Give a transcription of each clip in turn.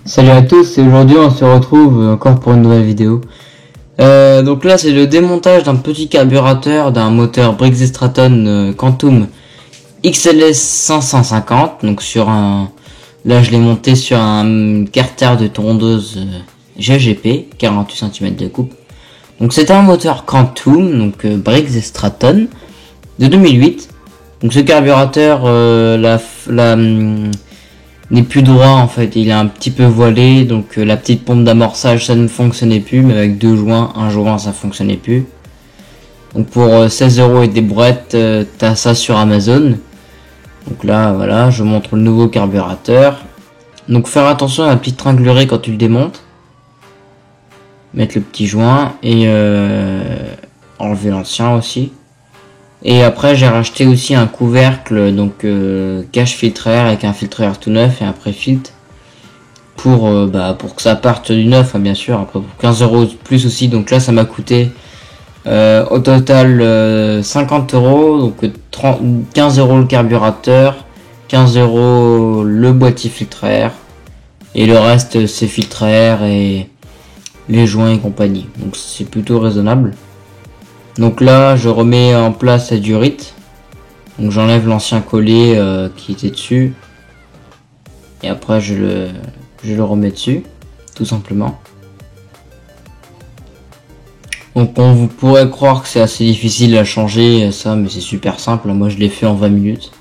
Salut à tous, et aujourd'hui on se retrouve encore pour une nouvelle vidéo. Donc là c'est le démontage d'un petit carburateur d'un moteur Briggs & Stratton Quantum XLS 550. Donc sur un, là je l'ai monté sur un carter de tondeuse GGP 48 cm de coupe. Donc c'est un moteur Quantum, donc Briggs & Stratton de 2008. Donc ce carburateur n'est plus droit en fait, il est un petit peu voilé, donc la petite pompe d'amorçage ça ne fonctionnait plus, mais avec deux joints, un joint ça fonctionnait plus. Donc pour 16€ et des brouettes, t'as ça sur Amazon. Donc là voilà, je montre le nouveau carburateur. Donc faire attention à la petite tringlerie quand tu le démontes. Mettre le petit joint et enlever l'ancien aussi. Et après j'ai racheté aussi un couvercle, donc cache filtre air avec un filtre air tout neuf et un pré-filtre pour que ça parte du neuf, hein, bien sûr. Après pour 15€ plus aussi, donc là ça m'a coûté au total 50€, donc 15€ le carburateur, 15€ le boîtier filtre air et le reste c'est filtre air et les joints et compagnie, donc c'est plutôt raisonnable. Donc là je remets en place la durite, donc j'enlève l'ancien collet qui était dessus et après je le remets dessus tout simplement. Donc vous pourrait croire que c'est assez difficile à changer ça, mais c'est super simple, moi je l'ai fait en 20 minutes.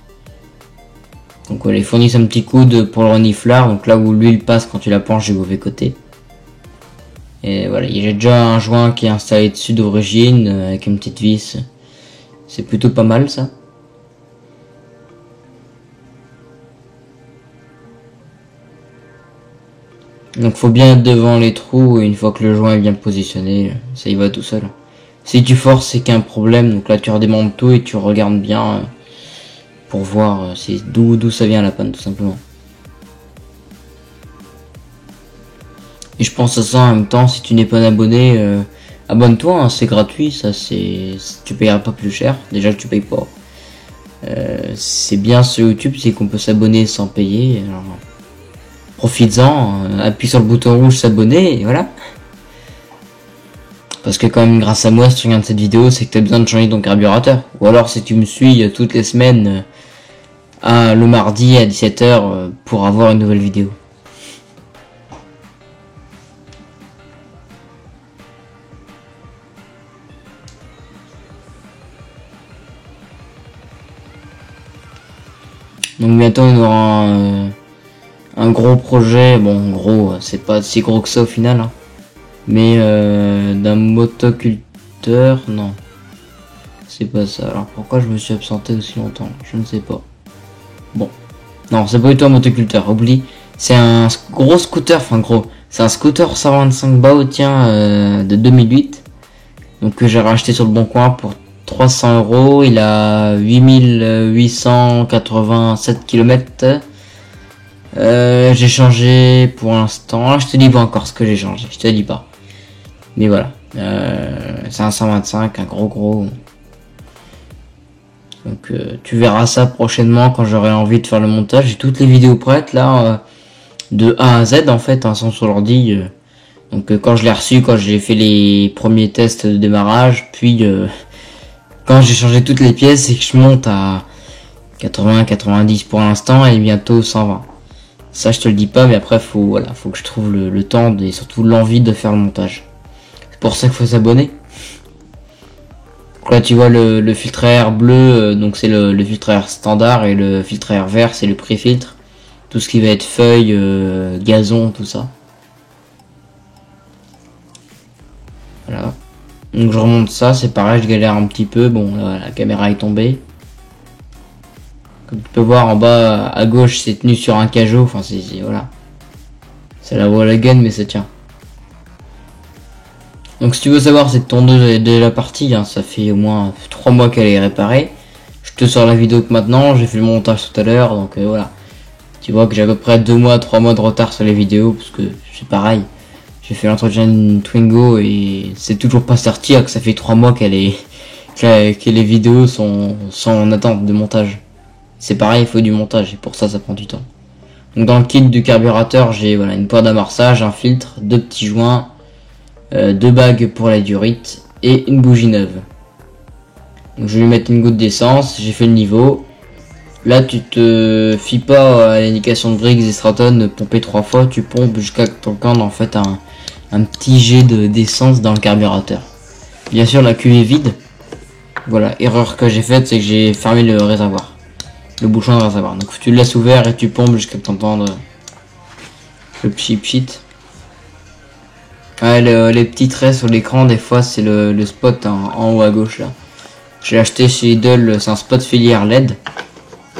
Donc voilà, il fournit un petit coude pour le reniflard, donc là où l'huile passe quand tu la penches du mauvais côté. Et voilà, il y a déjà un joint qui est installé dessus d'origine avec une petite vis. C'est plutôt pas mal ça. Donc faut bien être devant les trous et une fois que le joint est bien positionné, ça y va tout seul. Si tu forces, c'est qu'il y a un problème, donc là tu redémontes tout et tu regardes bien pour voir d'où ça vient la panne tout simplement. Et je pense à ça en même temps, si tu n'es pas un abonné, abonne-toi, hein, c'est gratuit, ça tu payeras pas plus cher, déjà que tu payes pas. C'est bien sur YouTube, c'est qu'on peut s'abonner sans payer, alors profites-en, appuie sur le bouton rouge s'abonner et voilà. Parce que quand même grâce à moi, si tu regardes cette vidéo, c'est que tu as besoin de changer ton carburateur. Ou alors si tu me suis toutes les semaines, le mardi à 17h pour avoir une nouvelle vidéo. Donc bientôt on aura un gros projet, bon gros, c'est pas si gros que ça au final, hein. Mais d'un motoculteur, non, c'est pas ça. Alors pourquoi je me suis absenté aussi longtemps, je ne sais pas. Bon, non, c'est pas du tout un motoculteur, oublie, c'est un gros scooter, enfin gros, c'est un scooter 125 bahts, tiens, de 2008, donc que j'ai racheté sur le bon coin pour 300€, il a 8887 km. J'ai changé pour l'instant, je te dis pas encore ce que j'ai changé, je te dis pas. Mais voilà, c'est un 125, un gros. Donc tu verras ça prochainement quand j'aurai envie de faire le montage. J'ai toutes les vidéos prêtes là, de A à Z en fait, hein, sont sur l'ordi. Donc quand je l'ai reçu, quand j'ai fait les premiers tests de démarrage, puis quand j'ai changé toutes les pièces, c'est que je monte à 80-90 pour l'instant et bientôt 120. Ça je te le dis pas, mais après faut que je trouve le temps et surtout l'envie de faire le montage. C'est pour ça qu'il faut s'abonner. Là tu vois le filtre air bleu, donc c'est le filtre air standard, et le filtre air vert c'est le pré-filtre. Tout ce qui va être feuilles, gazon, tout ça. Voilà. Donc je remonte ça, c'est pareil, je galère un petit peu. Bon là, la caméra est tombée. Comme tu peux voir en bas à gauche, c'est tenu sur un cajot, enfin voilà. C'est la voie à la gaine mais ça tient. Donc si tu veux savoir, cette tondeuse est déjà partie, hein, ça fait au moins 3 mois qu'elle est réparée. Je te sors la vidéo que maintenant, j'ai fait le montage tout à l'heure, donc voilà. Tu vois que j'ai à peu près 2 mois, 3 mois de retard sur les vidéos, parce que c'est pareil. J'ai fait l'entretien d'une Twingo et c'est toujours pas sorti, que ça fait 3 mois que les vidéos sont en attente de montage. C'est pareil, il faut du montage et pour ça prend du temps. Donc dans le kit du carburateur, j'ai voilà une poire d'amorçage, un filtre, deux petits joints, deux bagues pour la durite et une bougie neuve. Donc je vais lui mettre une goutte d'essence, j'ai fait le niveau. Là tu te fies pas à l'indication de Briggs et Stratton de pomper 3 fois, tu pompes jusqu'à ton camp en fait un petit jet d'essence dans le carburateur. Bien sûr la cuve est vide. Voilà, erreur que j'ai faite, c'est que j'ai fermé le réservoir. Le bouchon de réservoir. Donc tu le laisses ouvert et tu pompes jusqu'à t'entendre le pchit pchit. Ouais, les petits traits sur l'écran, des fois c'est le spot en haut à gauche là. J'ai acheté chez Lidl, c'est un spot filière LED.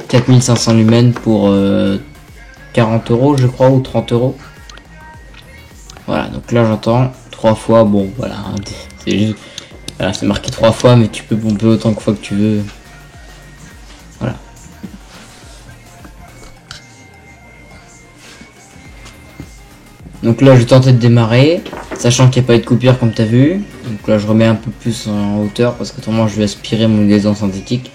4500 lumens pour 40 € je crois, ou 30 €. Voilà, donc là j'entends 3 fois, bon voilà, hein, c'est juste... Voilà, c'est marqué 3 fois, mais tu peux pomper autant de fois que tu veux. Voilà. Donc là, je tentais de démarrer, sachant qu'il n'y a pas eu de coupure comme tu as vu. Donc là, je remets un peu plus en hauteur parce qu'autrement, je vais aspirer mon gazon synthétique.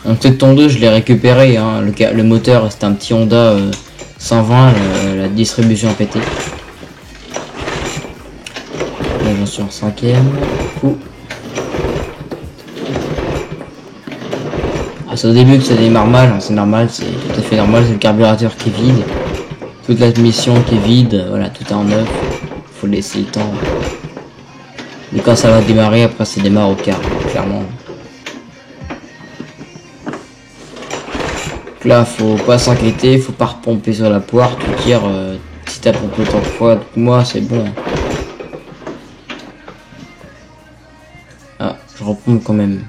Donc cette tondeuse, je l'ai récupéré. Hein. Le moteur, c'était un petit Honda 120, la distribution a pété. Là, j'en suis en 5ème. Ah, c'est au début que ça démarre mal, hein. C'est normal, c'est tout à fait normal, c'est le carburateur qui est vide. Toute la mission qui est vide, voilà, tout est en neuf. Faut laisser le temps. Et quand ça va démarrer, après ça démarre au quart, clairement. Donc là, faut pas s'inquiéter, faut pas repomper sur la poire, tout dire si t'as pompé tant de fois, moi c'est bon. Ah, je repompe quand même.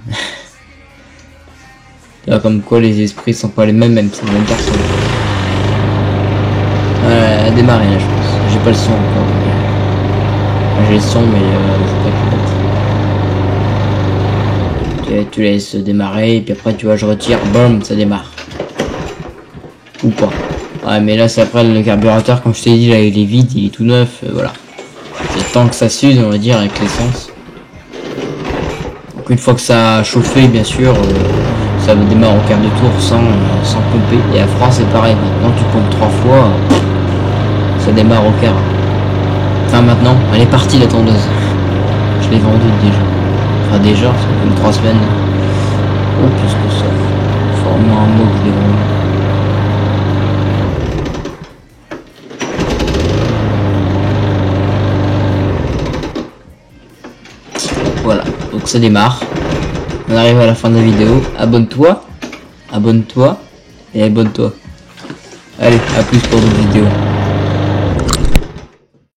Là, comme quoi les esprits sont pas les mêmes, même si c'est la même personne. À démarrer là, je pense. J'ai pas le son encore. J'ai le son, mais je sais pas. Tu laisses démarrer, et puis après, tu vois, je retire, boum, ça démarre. Ou pas. Ouais, mais là, c'est après le carburateur, comme je t'ai dit, là, il est vide, il est tout neuf, voilà. C'est le temps que ça s'use, on va dire, avec l'essence. Donc, une fois que ça a chauffé, bien sûr, ça démarre au quart de tour sans pomper. Et à froid, c'est pareil. Maintenant, tu pompes 3 fois. Ça démarre au quart. Enfin maintenant, elle est partie la tondeuse. Je l'ai vendue déjà. Enfin déjà, ça fait comme 3 semaines. Oh plus que ça. Faut au moins un mois que je l'ai vendue. Voilà, donc ça démarre. On arrive à la fin de la vidéo. Abonne-toi. Abonne-toi. Et abonne-toi. Allez, à plus pour d'autres vidéos.